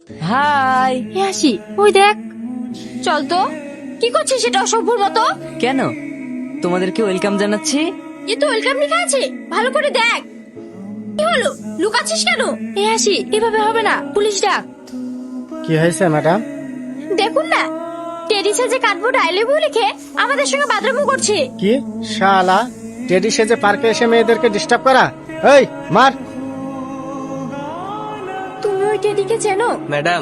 High. আসি, ওই দেখ। চল তো। কি করছিস সেটা অসভ্যর মতো? কেন? তোমাদেরকে ওয়েলকাম জানাচ্ছি। এ তো ওয়েলকাম লেখা আছে, ভালো করে দেখ। কি হলো, লুকাচ্ছিস কেন? আসি, এভাবে হবে না, পুলিশ ডাক। কি হয়েছে ম্যাডাম? দেখুন না, টেডি সেজে কার্ডবোর্ড আই লাভ ইউ লিখে আমাদের সঙ্গে বাদরামো করছে। কি শালা, টেডি সেজে পার্কে এসে মেয়েদেরকে ডিস্টার্ব করা? এই মার। তুমি ওই টেডিকে চেনো? ম্যাডাম,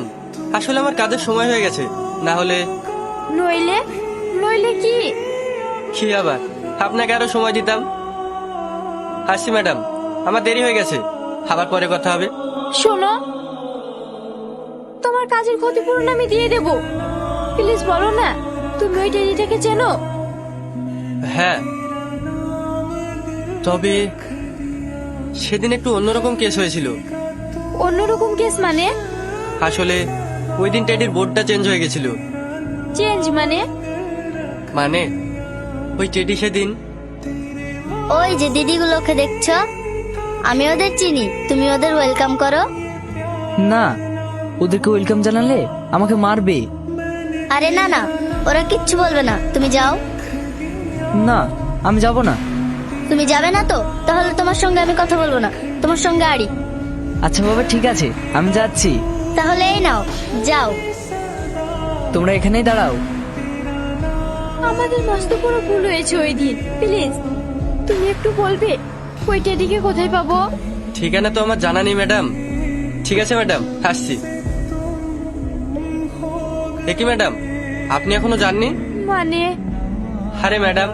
আসলে আমার কাজের সময় হয়ে গেছে, না হলে নইলে? নইলে কি? কি আবার আপনাকে আরো সময় দিতাম। আসছি ম্যাডাম, আমার দেরি হয়ে গেছে, আবার পরে কথা হবে। শোনো, তোমার কাজের ক্ষতিপূরণ আমি দিয়ে দেব। প্লিজ বলো না, তুমি ওই টেডিটাকে চেনো? হ্যাঁ, তবে সেদিন একটু অন্যরকম কেস হয়েছিল। অন্যরকম কেস মানে? আসলে ওই দিন টেডির বোর্ডটা চেঞ্জ হয়ে গেছিল। চেঞ্জ মানে? মানে ওই টেডি সেদিন ওই যে দিদিগুলোকে দেখছো, আমি ওদের চিনি, তুমি ওদের ওয়েলকাম করো। না, ওদেরকে ওয়েলকাম জানালে আমাকে মারবে। আরে না না, ওরা কিচ্ছু বলবে না, তুমি যাও। না, আমি যাব না। তুমি যাবে না তো, তাহলে তোমার সঙ্গে আমি কথা বলবো না, তোমার সঙ্গে আড়ি। আচ্ছা বাবা, ঠিক আছে, আমি যাচ্ছি। তাহলে এই নাও, যাও। তোমরা এখানেই দাঁড়াও। আমাদের মস্ত বড় ভুল হয়েছে ওই দিন। প্লিজ তুমি একটু বলবে ওই টেডিকে কোথায় পাবো? ঠিকানা তো আমার জানা নেই ম্যাডাম। ঠিক আছে ম্যাডাম, আসছি। কি ম্যাডাম, আপনি এখনো জাননি? মানে? আরে ম্যাডাম,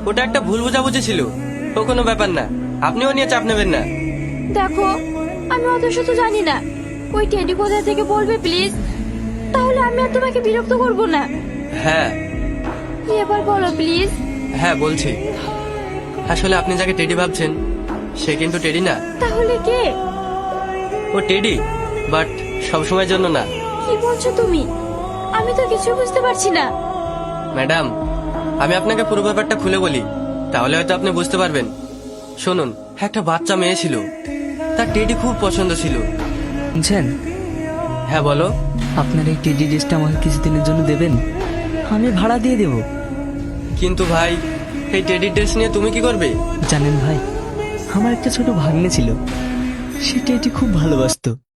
ওটা একটা ভুল বোঝাবুঝি ছিল, ও কোনো ব্যাপার না, আপনিও নিয়ে চাপ নেবেন না। দেখো, আমি অত শত জানি না, ওই টেডি কোথায় থেকে বলবে প্লিজ, তাহলে আমি আর তোমাকে বিরক্ত করব না। হ্যাঁ এবার বলো প্লিজ। হ্যাঁ বলছি। আসলে আপনি যাকে টেডি ভাবছেন সে কিন্তু টেডি না। তাহলে কে? ও টেডি, বাট সবসময়ের জন্য না। কি বলছো তুমি? আমি তো কিছু বুঝতে পারছি না। ম্যাডাম, আমি আপনাকে পুরো ব্যাপারটা খুলে বলি, তাহলে হয়তো আপনি বুঝতে পারবেন। শুনুন, একটা বাচ্চা মেয়ে ছিল, তার টেডি খুব পছন্দ ছিল। শুনছেন? হ্যাঁ বলো। আপনার এই টেডি ড্রেসটা আমাকে কিছুদিনের জন্য দেবেন? আমি ভাড়া দিয়ে দেব। কিন্তু ভাই, এই টেডি ড্রেস নিয়ে তুমি কি করবে? জানেন ভাই, আমার একটা ছোট ভাগ্নে ছিল, সে টেডি খুব ভালোবাসতো।